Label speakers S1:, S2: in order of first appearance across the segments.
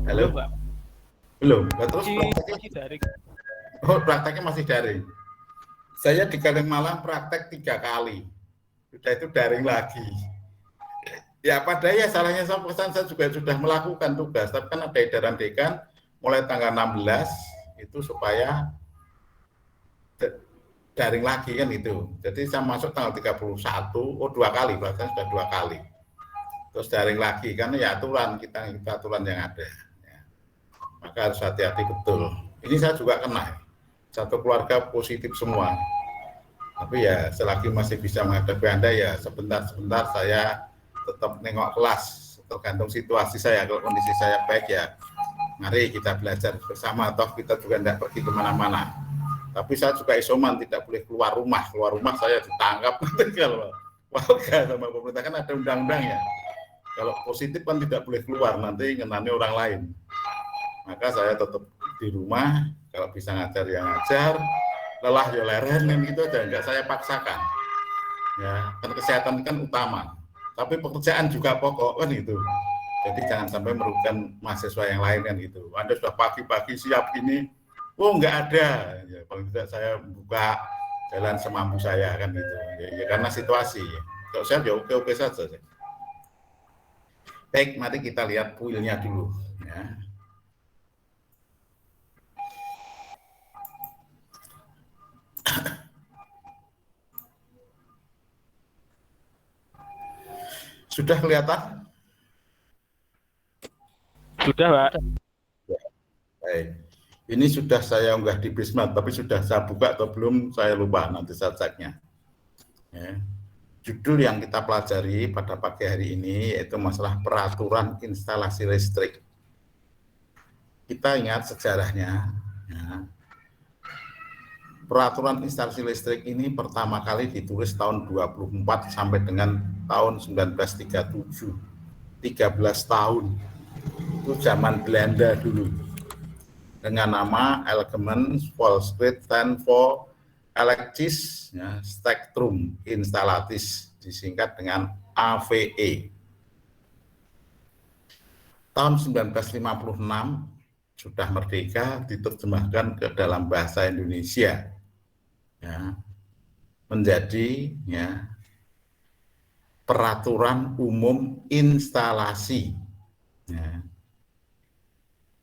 S1: Halo?
S2: Belum, Pak.
S1: Belum. Nah, terus
S2: Masih daring.
S1: prakteknya masih daring. Saya di Kalimalang praktek 3 kali. Sudah itu daring lagi. Ya pada ya salahnya saya juga sudah melakukan tugas, tapi kan ada edaran dekan mulai tanggal 16 itu supaya daring lagi kan itu. Jadi saya masuk tanggal 31, 2 kali, bahkan sudah 2 kali. Terus daring lagi, karena ya aturan kita aturan yang ada. Ya. Maka harus hati-hati betul. Ini saya juga kena. Satu keluarga positif semua. Tapi ya selagi masih bisa menghadapi Anda ya sebentar-sebentar saya tetap nengok kelas, tergantung situasi saya. Kalau kondisi saya baik ya mari kita belajar bersama, atau kita juga tidak pergi kemana-mana. Tapi saya juga isoman, tidak boleh keluar rumah saya ditangkap kalau warga sama pemerintah, kan ada undang-undangnya. Kalau positif kan tidak boleh keluar, nanti ngenani orang lain. Maka saya tetap di rumah, kalau bisa ngajar ya ngajar, lelah ya leren, gitu aja, enggak saya paksakan. Ya, kan kesehatan kan utama. Tapi pekerjaan juga pokok kan itu. Jadi jangan sampai merugikan mahasiswa yang lain kan gitu. Anda sudah pagi-pagi siap ini, oh enggak ada. Ya, paling tidak saya buka jalan semampu saya kan gitu. Ya, karena situasi. Kalau saya ya oke-oke saja. Baik, mari kita lihat puilnya dulu. Ya. Sudah kelihatan?
S2: Sudah, Pak.
S1: Ya, baik. Ini sudah saya unggah di Bismart, tapi sudah saya buka atau belum, saya lupa, nanti saya ceknya. Ya. Judul yang kita pelajari pada pagi hari ini yaitu masalah peraturan instalasi listrik. Kita ingat sejarahnya, ya. Peraturan instalasi listrik ini pertama kali ditulis tahun 24 sampai dengan tahun 1937, 13 tahun. Itu zaman Belanda dulu. Dengan nama Algemeen Volkswet voor Elektrische ya, Spektrum Installaties, disingkat dengan AVE. Tahun 1956 sudah merdeka, diterjemahkan ke dalam bahasa Indonesia, ya, menjadi ya, peraturan umum instalasi, ya,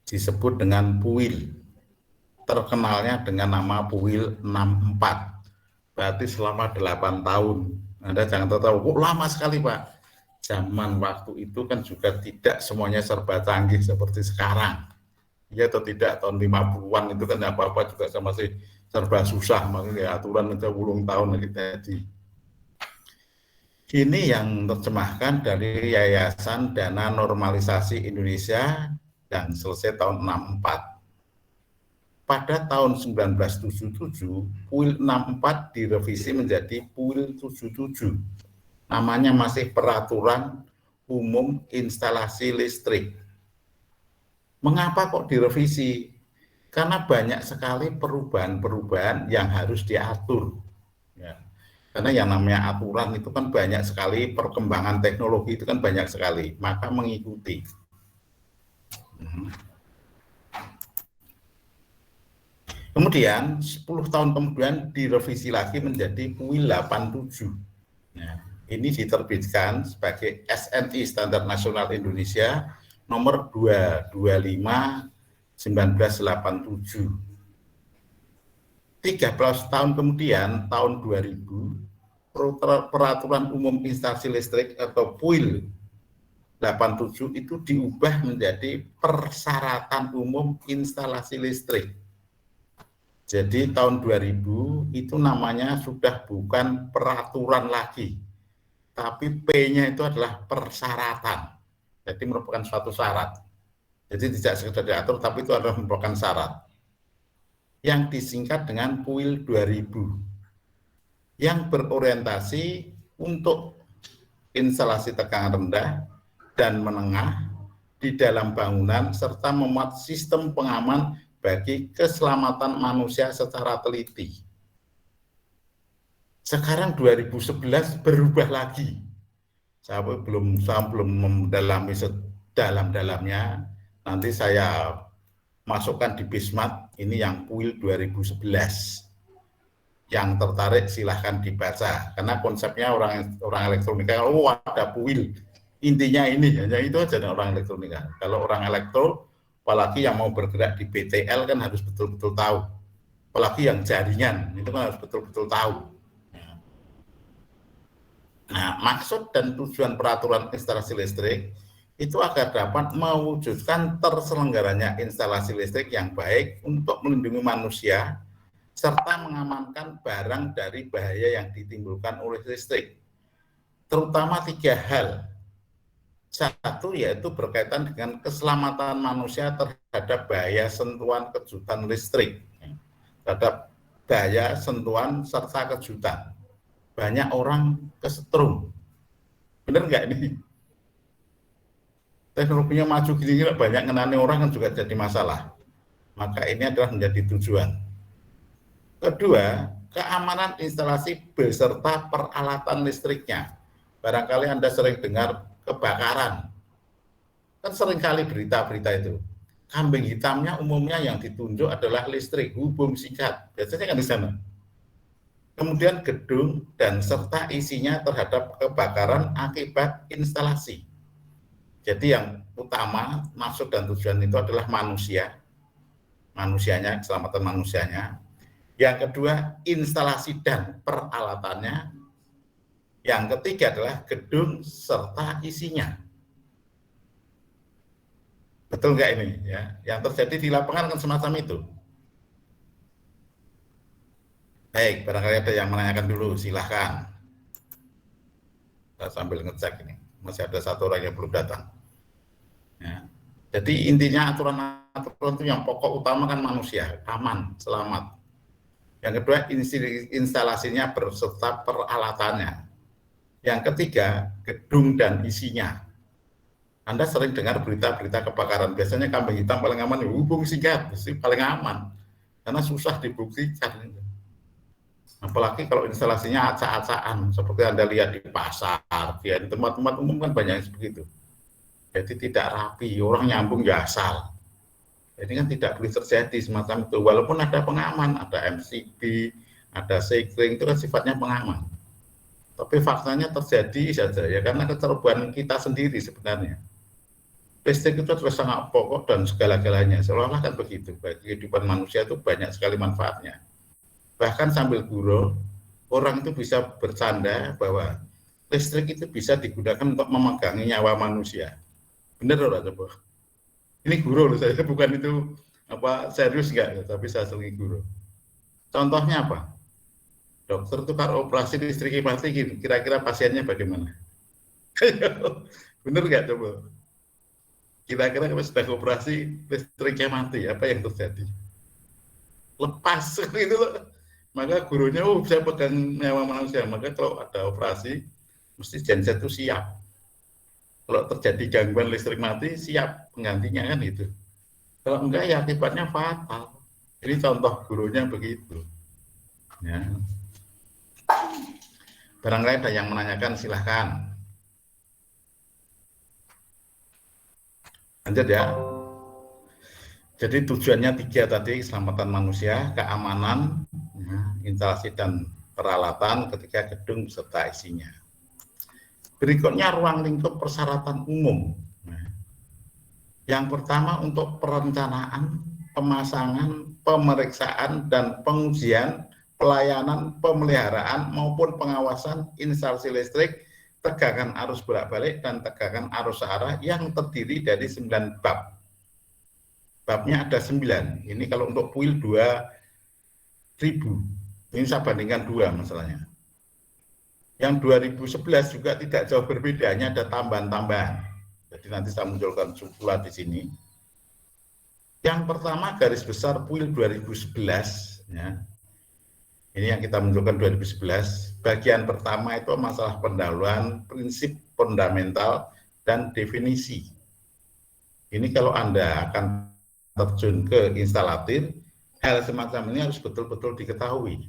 S1: disebut dengan PUIL, terkenalnya dengan nama PUIL 64, berarti selama 8 tahun. Anda jangan tahu, lama sekali Pak. Zaman waktu itu kan juga tidak semuanya serba canggih seperti sekarang. Ya atau tidak, tahun 50-an itu kan apa-apa juga masih serba susah, makanya aturan itu 10 tahun lagi tadi. Ini yang terjemahkan dari Yayasan Dana Normalisasi Indonesia dan selesai tahun 64. Pada tahun 1977, PUIL 64 direvisi menjadi PUIL 77. Namanya masih Peraturan Umum Instalasi Listrik. Mengapa kok direvisi? Karena banyak sekali perubahan-perubahan yang harus diatur. Ya. Karena yang namanya aturan itu kan banyak sekali, perkembangan teknologi itu kan banyak sekali, maka mengikuti. Kemudian 10 tahun kemudian direvisi lagi menjadi PUIL 87. Nah, ini diterbitkan sebagai SNI Standar Nasional Indonesia nomor 225 1987. 13 tahun kemudian, tahun 2000, Peraturan Umum Instalasi Listrik atau PUIL 87 itu diubah menjadi Persyaratan Umum Instalasi Listrik. Jadi tahun 2000 itu namanya sudah bukan peraturan lagi, tapi P-nya itu adalah persyaratan. Jadi merupakan suatu syarat. Jadi tidak sekedar diatur, tapi itu adalah merupakan syarat. Yang disingkat dengan PUIL 2000. Yang berorientasi untuk instalasi tegangan rendah dan menengah di dalam bangunan serta memuat sistem pengaman bagi keselamatan manusia secara teliti. Sekarang 2011 berubah lagi. Saya belum mendalami sedalam-dalamnya, nanti saya masukkan di Bismat, ini yang Puil 2011. Yang tertarik silahkan dibaca, karena konsepnya orang elektronika, oh ada Puil, intinya ini, hanya itu aja orang elektronika. Kalau orang elektro, apalagi yang mau bergerak di BTL kan harus betul-betul tahu, apalagi yang jaringan, itu kan harus betul-betul tahu. Nah, maksud dan tujuan peraturan instalasi listrik itu agar dapat mewujudkan terselenggaranya instalasi listrik yang baik untuk melindungi manusia serta mengamankan barang dari bahaya yang ditimbulkan oleh listrik. Terutama 3 hal. Satu, yaitu berkaitan dengan keselamatan manusia terhadap bahaya sentuhan kejutan listrik. Terhadap bahaya sentuhan serta kejutan. Banyak orang kesetrum. Benar nggak ini? Teknologinya maju gini, banyak ngenani orang kan juga jadi masalah. Maka ini adalah menjadi tujuan. Kedua, keamanan instalasi beserta peralatan listriknya. Barangkali Anda sering dengar kebakaran. Kan seringkali berita-berita itu. Kambing hitamnya umumnya yang ditunjuk adalah listrik, hubung singkat. Biasanya kan di sana. Kemudian gedung dan serta isinya terhadap kebakaran akibat instalasi. Jadi yang utama, maksud dan tujuan itu adalah manusianya, keselamatan manusianya. Yang kedua, instalasi dan peralatannya. Yang ketiga adalah gedung serta isinya. Betul nggak ini? Ya, yang terjadi di lapangan kan semacam itu. Baik, barangkali ada yang menanyakan dulu, silahkan. Saya sambil ngecek ini, masih ada satu orang yang belum datang. Ya. Jadi intinya aturan-aturan itu yang pokok utama kan manusia, aman, selamat. Yang kedua, instalasinya berserta peralatannya. Yang ketiga, gedung dan isinya. Anda sering dengar berita-berita kebakaran, biasanya kambing hitam paling aman, hubung singkat, paling aman. Karena susah dibuktikan. Apalagi kalau instalasinya acak-acakan, seperti Anda lihat di pasar, di tempat-tempat umum kan banyak seperti itu. Jadi tidak rapi, orang nyambung ya asal. Ini kan tidak boleh terjadi semacam itu, walaupun ada pengaman, ada MCB, ada sekring, itu kan sifatnya pengaman. Tapi faktanya terjadi saja ya, karena keterbuan kita sendiri sebenarnya. Listrik itu adalah sangat pokok dan segala-galanya, seolah-olah kan begitu. Bagi kehidupan manusia itu banyak sekali manfaatnya. Bahkan sambil gurau, orang itu bisa bercanda bahwa listrik itu bisa digunakan untuk memegangi nyawa manusia. Benar loh, coba. Ini guru loh saya, bukan itu apa serius enggak, tapi saya sering guru. Contohnya apa? Dokter itu kalau operasi listrik mati, kira-kira pasiennya bagaimana? Bener nggak coba? Kira-kira kalau sudah operasi listriknya mati, apa yang terjadi? Lepas gitu loh. Maka gurunya, bisa pegang nyawa manusia. Maka kalau ada operasi, mesti genset itu siap. Kalau terjadi gangguan listrik mati, siap penggantinya kan itu. Kalau enggak ya akibatnya fatal. Ini contoh gurunya begitu. Ya. Barangkali ada yang menanyakan, silahkan. Lanjut ya. Jadi tujuannya 3 tadi, keselamatan manusia, keamanan, ya, instalasi dan peralatan ketika gedung beserta isinya. Berikutnya ruang lingkup persyaratan umum. Yang pertama untuk perencanaan, pemasangan, pemeriksaan, dan pengujian, pelayanan, pemeliharaan maupun pengawasan instalasi listrik, tegangan arus bolak-balik dan tegangan arus searah yang terdiri dari 9 bab. Babnya ada 9. Ini kalau untuk Puil 2000. Ini saya bandingkan 2 masalahnya. Yang 2011 juga tidak jauh berbeda, hanya ada tambahan-tambahan. Jadi nanti saya munculkan pula di sini. Yang pertama garis besar Puil 2011, ya. Ini yang kita munculkan 2011. Bagian pertama itu masalah pendahuluan, prinsip fundamental, dan definisi. Ini kalau Anda akan terjun ke instalatir, hal semacam ini harus betul-betul diketahui.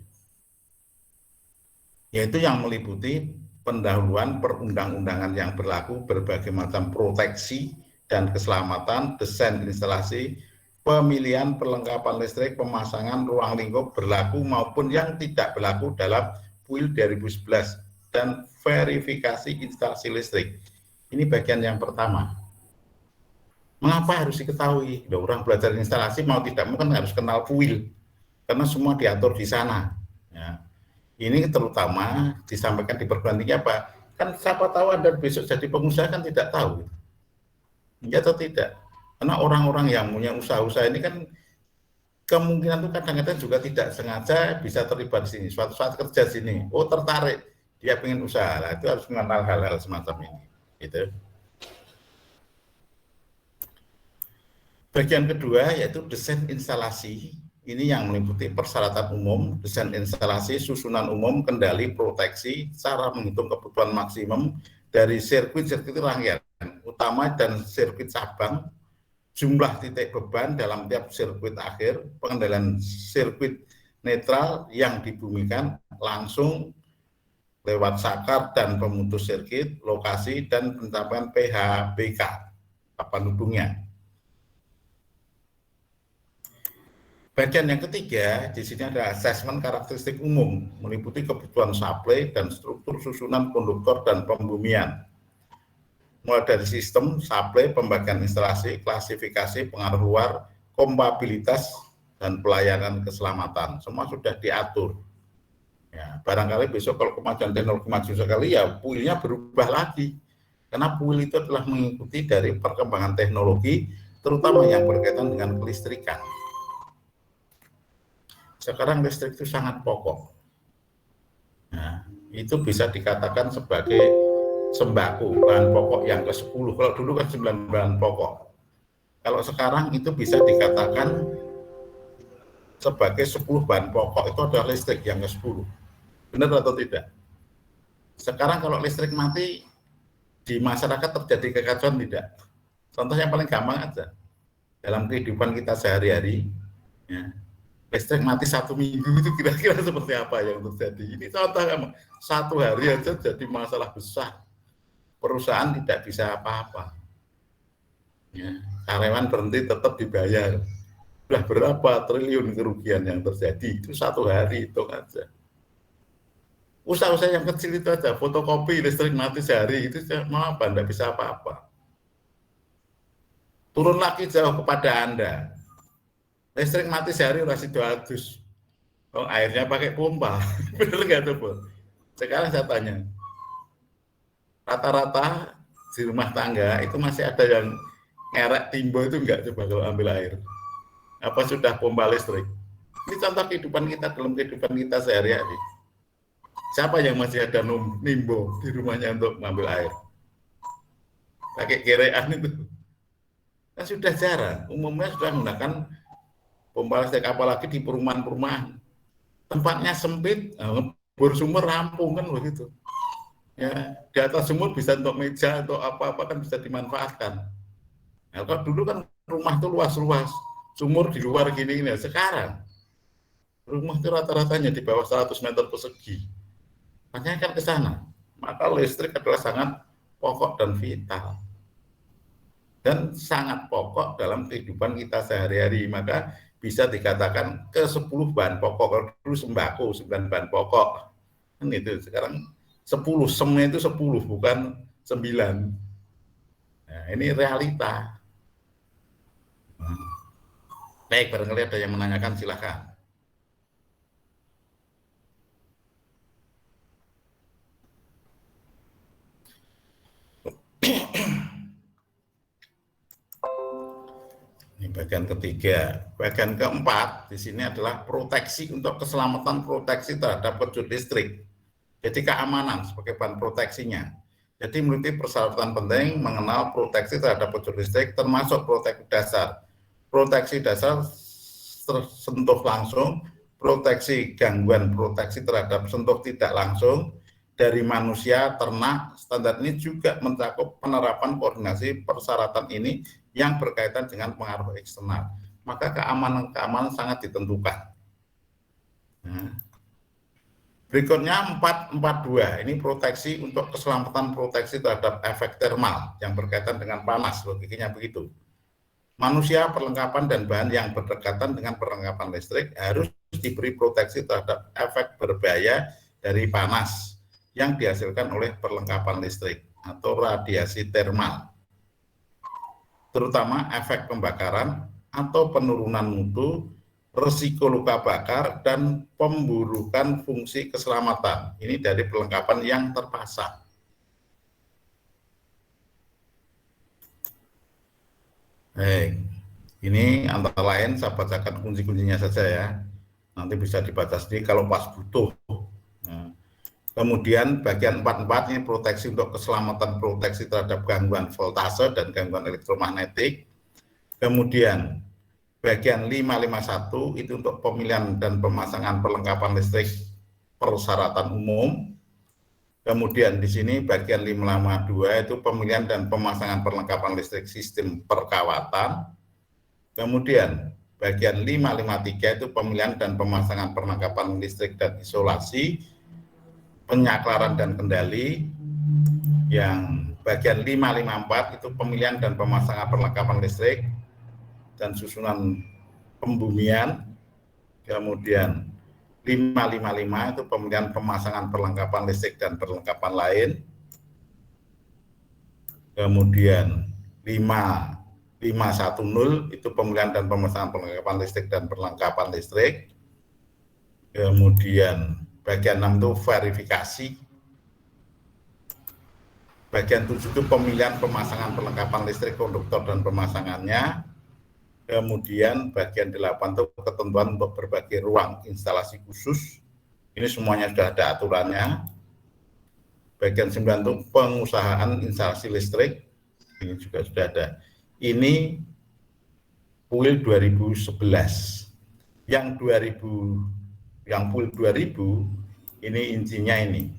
S1: Yaitu yang meliputi pendahuluan perundang-undangan yang berlaku, berbagai macam proteksi dan keselamatan, desain instalasi, pemilihan perlengkapan listrik, pemasangan ruang lingkup berlaku maupun yang tidak berlaku dalam PUIL 2011, dan verifikasi instalasi listrik. Ini bagian yang pertama. Mengapa harus diketahui? Orang belajar instalasi mau tidak mau kan harus kenal PUIL, karena semua diatur di sana. Ya. Ini terutama disampaikan di perguruan tinggi apa? Kan siapa tahu Anda besok jadi pengusaha kan tidak tahu. Ya atau tidak? Karena orang-orang yang punya usaha-usaha ini kan kemungkinan itu kadang-kadang juga tidak sengaja bisa terlibat di sini. Suatu saat kerja di sini, oh tertarik, dia pengen usaha. Nah, itu harus mengenal hal-hal semacam ini. Gitu. Bagian kedua yaitu desain instalasi. Ini yang meliputi persyaratan umum, desain instalasi, susunan umum, kendali, proteksi, cara menghitung kebutuhan maksimum dari sirkuit-sirkuit rangkaian utama dan sirkuit cabang, jumlah titik beban dalam tiap sirkuit akhir, pengendalian sirkuit netral yang dibumikan langsung lewat sakar dan pemutus sirkuit, lokasi, dan pencapaian PHBK, papan hubungnya. Bagian yang ketiga, di sini ada asesmen karakteristik umum, meliputi kebutuhan suplai dan struktur susunan konduktor dan pembumian. Mulai dari sistem, suplai, pembagian instalasi, klasifikasi, pengaruh luar, kompatibilitas, dan pelayanan keselamatan. Semua sudah diatur. Ya, barangkali besok kalau kemajuan teknologi maju sekali, ya PUIL-nya berubah lagi. Karena PUIL itu adalah mengikuti dari perkembangan teknologi, terutama yang berkaitan dengan kelistrikan. Sekarang listrik itu sangat pokok. Nah, itu bisa dikatakan sebagai sembako, bahan pokok yang ke-10. Kalau dulu kan 9 bahan pokok. Kalau sekarang itu bisa dikatakan sebagai 10 bahan pokok, itu adalah listrik yang ke-10. Benar atau tidak? Sekarang kalau listrik mati, di masyarakat terjadi kekacauan tidak? Contoh yang paling gampang aja. Dalam kehidupan kita sehari-hari, ya, listrik mati 1 minggu itu kira-kira seperti apa yang terjadi? Ini contoh, 1 hari aja jadi masalah besar. Perusahaan tidak bisa apa-apa. Ya, karyawan berhenti tetap dibayar. Sudah berapa triliun kerugian yang terjadi? Itu 1 hari itu aja. Usaha-usaha yang kecil itu aja, fotokopi listrik mati sehari itu mau apa? Tidak bisa apa-apa. Turun lagi jauh kepada Anda. Listrik mati sehari masih 200. Oh, airnya pakai pompa. Bener nggak tuh, Bu? Sekarang saya tanya, rata-rata di rumah tangga itu masih ada yang ngerek timbo itu enggak coba kalau ambil air? Apa sudah pompa listrik? Ini contoh kehidupan kita dalam kehidupan kita sehari-hari. Siapa yang masih ada nimbo di rumahnya untuk mengambil air? Pakai gerean itu. Kan sudah jarang. Umumnya sudah menggunakan pompa listrik, apalagi di perumahan-perumahan. Tempatnya sempit, bor sumur rampung kan begitu. Ya, di atas sumur bisa untuk meja atau apa-apa kan bisa dimanfaatkan. Nah, kalau dulu kan rumah itu luas-luas, sumur di luar gini. Sekarang rumah itu rata-ratanya di bawah 100 meter persegi. Makanya kan ke sana. Maka listrik adalah sangat pokok dan vital. Dan sangat pokok dalam kehidupan kita sehari-hari. Maka bisa dikatakan ke 10 bahan pokok. Kalau dulu sembako 9 bahan pokok. Kan itu sekarang 10, semnya itu 10 bukan 9. Nah, ini realita. Baik, barangkali ada yang menanyakan, silakan. Ini bagian ketiga. Bagian keempat di sini adalah proteksi untuk keselamatan, proteksi terhadap kejut listrik. Jadi keamanan sebagai bahan proteksinya. Jadi meliputi persyaratan penting mengenal proteksi terhadap kejut listrik, termasuk proteksi dasar. Proteksi dasar sentuh langsung, proteksi gangguan, proteksi terhadap sentuh tidak langsung dari manusia, ternak. Standar ini juga mencakup penerapan koordinasi persyaratan ini yang berkaitan dengan pengaruh eksternal. Maka keamanan sangat ditentukan. Nah, Berikutnya 442, ini proteksi untuk keselamatan proteksi terhadap efek termal yang berkaitan dengan panas, logikanya begitu. Manusia, perlengkapan, dan bahan yang berdekatan dengan perlengkapan listrik harus diberi proteksi terhadap efek berbahaya dari panas yang dihasilkan oleh perlengkapan listrik atau radiasi termal, terutama efek pembakaran atau penurunan mutu, resiko luka bakar, dan pemburukan fungsi keselamatan. Ini dari perlengkapan yang terpasang. Baik, ini antara lain saya bacakan kunci-kuncinya saja ya. Nanti bisa dibaca sendiri kalau pas butuh. Nah, kemudian bagian 44 ini proteksi untuk keselamatan proteksi terhadap gangguan voltase dan gangguan elektromagnetik. Kemudian bagian 551 itu untuk pemilihan dan pemasangan perlengkapan listrik persyaratan umum. Kemudian di sini bagian 552 itu pemilihan dan pemasangan perlengkapan listrik sistem perkawatan. Kemudian bagian 553 itu pemilihan dan pemasangan perlengkapan listrik dan isolasi, penyaklaran dan kendali. Yang bagian 554 itu pemilihan dan pemasangan perlengkapan listrik dan susunan pembumian. Kemudian 555 itu pemilihan pemasangan perlengkapan listrik dan perlengkapan lain. Kemudian 510 itu pemilihan dan pemasangan perlengkapan listrik dan perlengkapan listrik. Kemudian bagian 6 itu verifikasi. Bagian 7 itu pemilihan pemasangan perlengkapan listrik, konduktor, dan pemasangannya. Kemudian bagian 8 itu ketentuan untuk berbagai ruang instalasi khusus. Ini semuanya sudah ada aturannya. Bagian 9 itu pengusahaan instalasi listrik. Ini juga sudah ada. Ini PUIL 2011. Yang 2000 ini intinya ini.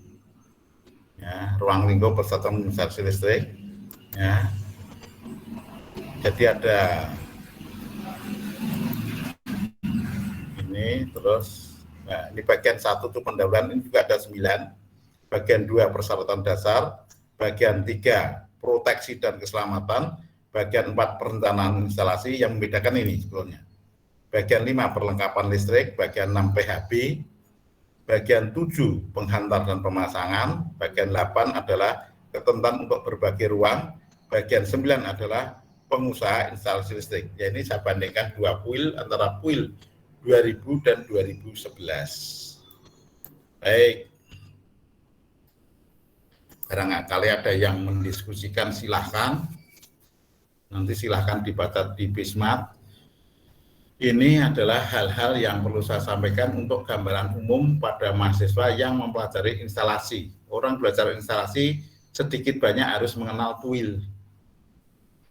S1: Ya, ruang lingkup persatuan instalasi listrik. Ya. Jadi ada ini terus, nah ini bagian 1 itu pendahuluan, ini juga ada 9, bagian 2 persyaratan dasar, bagian 3 proteksi dan keselamatan, bagian 4 perencanaan instalasi yang membedakan ini sebetulnya, bagian 5 perlengkapan listrik, bagian 6 PHB, bagian 7 penghantar dan pemasangan, bagian 8 adalah ketentuan untuk berbagai ruang, bagian 9 adalah pengusaha instalasi listrik. Ya, ini saya bandingkan 2 PUIL antara PUIL 2000 dan 2011. Baik. Barangkali ada yang mendiskusikan, silahkan. Nanti silahkan dibaca di Bismart. Ini adalah hal-hal yang perlu saya sampaikan untuk gambaran umum pada mahasiswa yang mempelajari instalasi. Orang belajar instalasi sedikit banyak harus mengenal PUIL.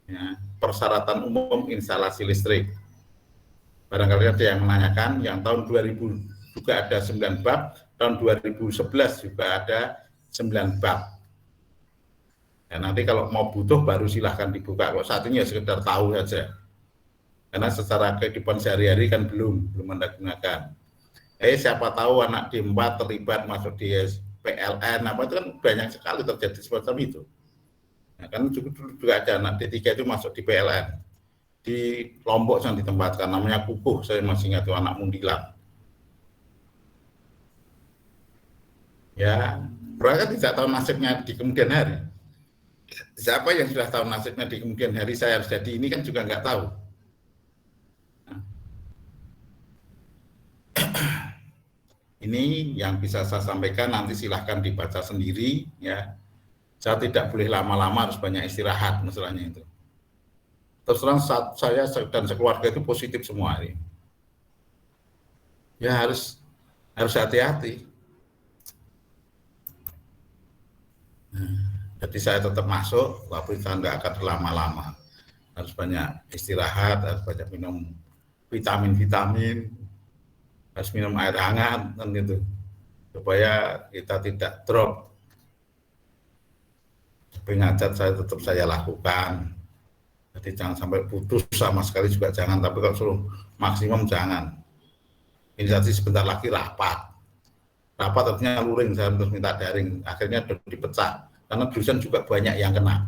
S1: Ya, persyaratan umum instalasi listrik. Barangkali ada yang menanyakan, yang tahun 2000 juga ada 9 bab, tahun 2011 juga ada 9 bab. Ya, nanti kalau mau butuh baru silahkan dibuka, kalau saat ini ya sekedar tahu saja. Karena secara kehidupan sehari-hari kan belum Anda gunakan. Siapa tahu anak D4 terlibat masuk di PLN, apa itu kan banyak sekali terjadi semacam itu. Nah, kan juga ada anak D3 itu masuk di PLN. Di Lombok yang ditempatkan, namanya Kukuh, saya masih ingat itu anak Mundilan. Ya, mereka tidak tahu nasibnya di kemudian hari. Siapa yang sudah tahu nasibnya di kemudian hari saya harus jadi ini kan juga nggak tahu. Nah, ini yang bisa saya sampaikan, nanti silahkan dibaca sendiri ya. Saya tidak boleh lama-lama, harus banyak istirahat masalahnya itu. Terus terang saya dan sekeluarga itu positif semua hari. Ya harus hati-hati. Jadi saya tetap masuk, tapi saya tidak akan lama-lama. Harus banyak istirahat, harus banyak minum vitamin, harus minum air hangat, kan gitu, supaya kita tidak drop. Pengajar saya tetap saya lakukan. Jadi jangan sampai putus sama sekali juga jangan, tapi kalau suruh maksimum jangan. Ini nanti sebentar lagi rapat. rapat artinya luring, saya terus minta daring, akhirnya dipecah karena dosen juga banyak yang kena.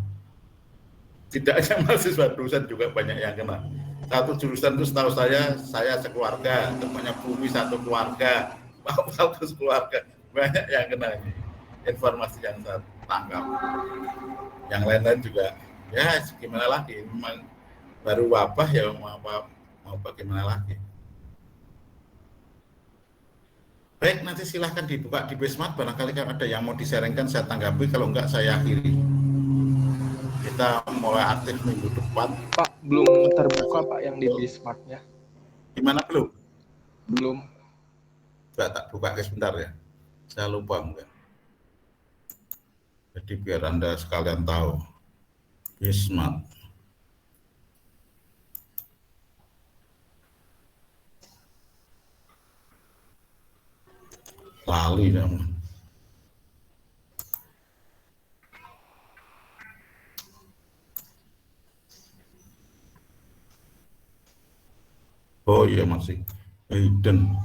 S1: Tidak hanya mahasiswa, dosen juga banyak yang kena. Satu jurusan itu setahu saya sekeluarga, temannya Bumi satu keluarga, satu keluarga, banyak yang kena ini. Informasi yang saya tangkap. Yang lain-lain juga, ya gimana lagi, memang baru wabah ya mau bagaimana lagi. Baik, nanti silahkan dibuka di Bismart, barangkali kalau ada yang mau disaringkan saya tanggapi, kalau enggak saya akhiri. Kita mulai aktif minggu depan.
S2: Pak, belum terbuka Pak yang di Bismartnya.
S1: Gimana belum?
S2: Belum.
S1: Coba tak buka sebentar ya. Saya lupa mungkin. Jadi biar Anda sekalian tahu. Bismart. Lali namanya. Oh iya masih. Hayden.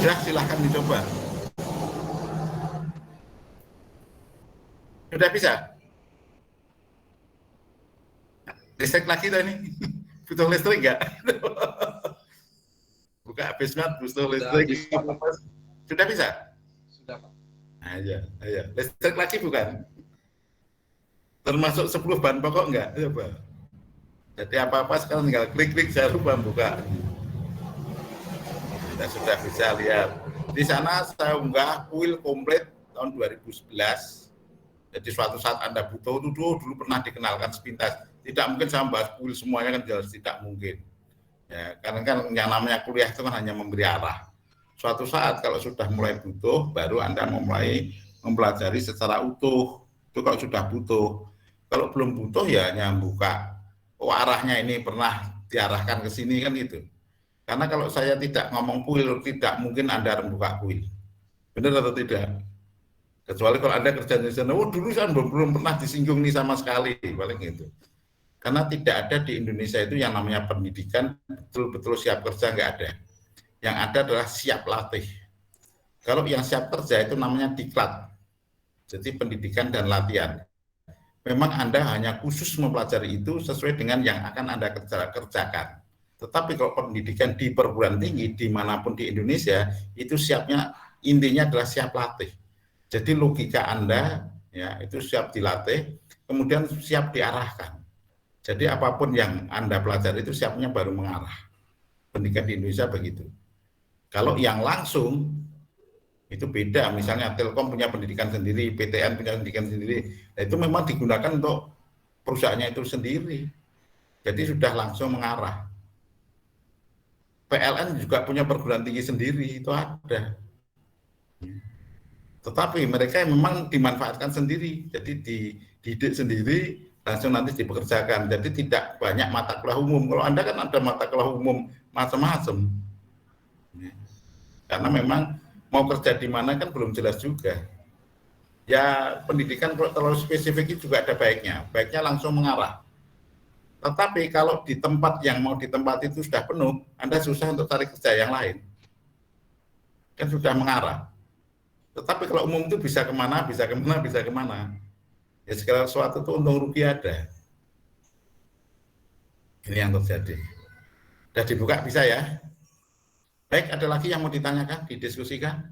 S1: Sudah, silahkan dicoba. Sudah bisa? Listrik lagi tuh ini. Butuh listrik nggak? Buka Bismart, butuh listrik. Sudah bisa?
S2: Sudah Pak.
S1: Ayo. Listrik lagi bukan? Termasuk 10 bahan pokok enggak? Coba. Jadi apa-apa sekarang tinggal klik-klik, saya lupa buka. Kita sudah bisa lihat. Di sana saya unggah kuil komplit tahun 2011. Jadi suatu saat Anda butuh itu dulu pernah dikenalkan sepintas. Tidak mungkin saya bahas kuil semuanya, kan jelas tidak mungkin. Ya, karena kan yang namanya kuliah itu kan hanya memberi arah. Suatu saat kalau sudah mulai butuh, baru Anda mulai mempelajari secara utuh. Itu kalau sudah butuh. Kalau belum butuh ya hanya buka. Oh, arahnya ini pernah diarahkan ke sini kan gitu. Karena kalau saya tidak ngomong kuil, tidak mungkin Anda membuka kuil. Benar atau tidak? Kecuali kalau Anda kerja di sana, oh dulu saya belum pernah disinggung nih sama sekali, paling gitu. Karena tidak ada di Indonesia itu yang namanya pendidikan, betul-betul siap kerja, nggak ada. Yang ada adalah siap latih. Kalau yang siap kerja itu namanya diklat. Jadi pendidikan dan latihan. Memang Anda hanya khusus mempelajari itu sesuai dengan yang akan Anda kerjakan. Tetapi kalau pendidikan di perguruan tinggi dimanapun di Indonesia itu siapnya intinya adalah siap latih. Jadi logika Anda ya itu siap dilatih, kemudian siap diarahkan. Jadi apapun yang Anda pelajari itu siapnya baru mengarah. Pendidikan di Indonesia begitu. Kalau yang langsung itu beda, misalnya Telkom punya pendidikan sendiri, PTN punya pendidikan sendiri, nah, itu memang digunakan untuk perusahaannya itu sendiri, jadi sudah langsung mengarah. PLN juga punya perguruan tinggi sendiri, itu ada, tetapi mereka memang dimanfaatkan sendiri, jadi dididik sendiri, langsung nanti dipekerjakan, jadi tidak banyak mata kuliah umum. Kalau Anda kan ada mata kuliah umum macam-macam, karena memang mau kerja di mana kan belum jelas juga. Ya pendidikan kalau terlalu spesifik juga ada baiknya. Baiknya langsung mengarah. Tetapi kalau di tempat yang mau ditempati itu sudah penuh, Anda susah untuk cari kerja yang lain. Kan sudah mengarah. Tetapi kalau umum itu bisa kemana, bisa kemana, bisa kemana. Ya segala sesuatu itu untung rugi ada. Ini yang terjadi. Sudah dibuka bisa ya? Baik, ada lagi yang mau ditanyakan, didiskusikan?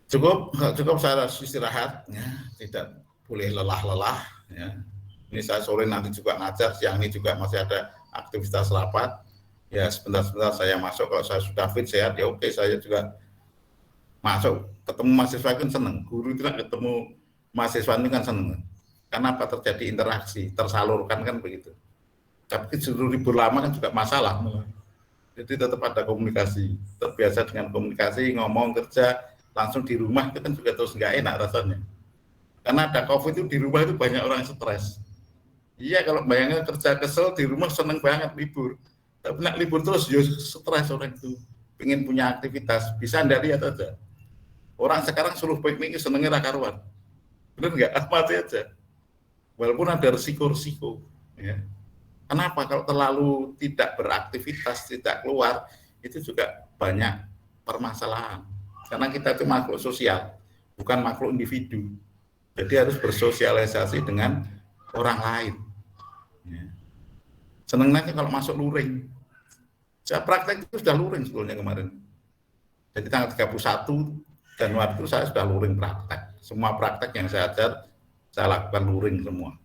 S1: Cukup saya harus istirahat, ya. Tidak boleh lelah-lelah. Ya. Ini saya sore nanti juga ngajar, siang ini juga masih ada aktivitas rapat. Ya sebentar-sebentar saya masuk, kalau saya sudah fit sehat ya oke, saya juga masuk. Ketemu mahasiswa kan seneng, guru itu kan ketemu mahasiswa ini kan seneng. Karena apa, terjadi interaksi, tersalurkan kan begitu. Tapi justru libur lama kan juga masalah. Jadi tetap ada komunikasi, terbiasa dengan komunikasi, ngomong, kerja, langsung di rumah itu kan juga terus nggak enak rasanya. Karena ada COVID itu di rumah itu banyak orang stres. Iya, kalau bayangnya kerja kesel di rumah seneng banget libur. Tapi nak libur terus ya stres orang itu. Pengen punya aktivitas, bisa Anda lihat aja. Orang sekarang suruh piknik senengnya rakaruan. Benar nggak? Mati aja. Walaupun ada resiko-resiko. Ya. Kenapa? Kalau terlalu tidak beraktivitas, tidak keluar, itu juga banyak permasalahan. Karena kita itu makhluk sosial, bukan makhluk individu. Jadi harus bersosialisasi dengan orang lain. Ya. Senangnya kalau masuk luring. Saya praktek itu sudah luring sebetulnya kemarin. Jadi tanggal 31 Januari itu saya sudah luring praktek. Semua praktek yang saya ajar, saya lakukan luring semua.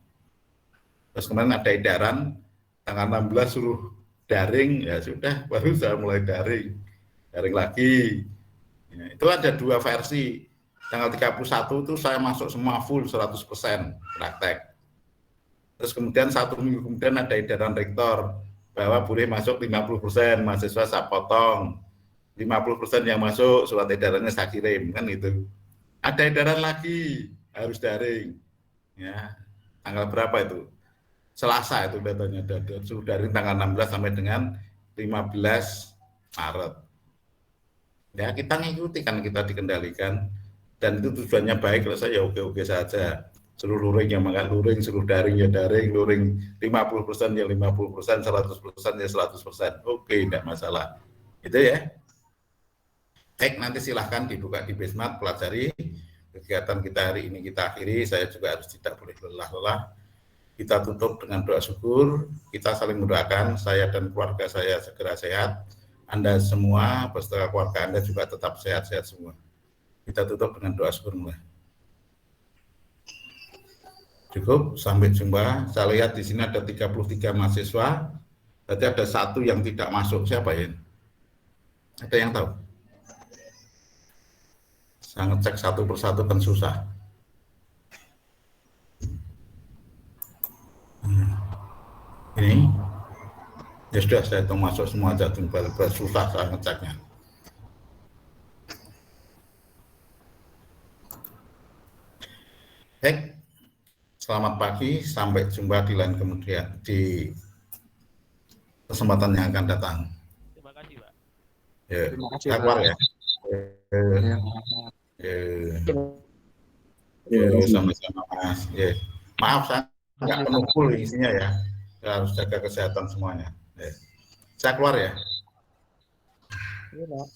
S1: Terus kemarin ada edaran, tanggal 16 suruh daring, ya sudah, baru saya mulai daring lagi. Ya, itu ada dua versi. Tanggal 31 itu saya masuk semua full 100% praktek. Terus kemudian 1 minggu kemudian ada edaran rektor bahwa boleh masuk 50%, mahasiswa saya potong. 50% yang masuk surat edarannya saya kirim, kan gitu. Ada edaran lagi, harus daring. Ya, tanggal berapa itu? Selasa itu datanya, suruh daring tanggal 16 sampai dengan 15 Maret. Ya, kita ngikuti kan, kita dikendalikan. Dan itu tujuannya baik, kalau saya oke-oke saja. Suruh luring yang makan luring, suruh daring ya daring, luring 50% ya 50%, 100% ya 100%. Oke, tidak masalah. Itu ya. Baik, nanti silahkan dibuka di Bismart, pelajari. Kegiatan kita hari ini kita akhiri, saya juga harus tidak boleh lelah-lelah. Kita tutup dengan doa syukur, kita saling mendoakan, saya dan keluarga saya segera sehat. Anda semua, beserta keluarga Anda juga tetap sehat-sehat semua. Kita tutup dengan doa syukur mulai. Cukup, sampai jumpa. Saya lihat di sini ada 33 mahasiswa, berarti ada satu yang tidak masuk. Siapa ya? Ada yang tahu? Saya ngecek satu persatu kan susah. Ini, ya sudah saya hitung masuk semua aja, susah saya ngeceknya. Baik, selamat pagi, sampai jumpa di lain kemudian di kesempatan yang akan datang.
S3: Terima kasih, Pak.
S1: Ya,
S2: Terima kasih,
S1: saya keluar
S2: Pak.
S1: ya. Sama-sama Mas. Ya. Maaf saya nggak penuh full isinya ya. Saya harus jaga kesehatan semuanya. Ya. Saya keluar ya.
S2: Iya, Pak.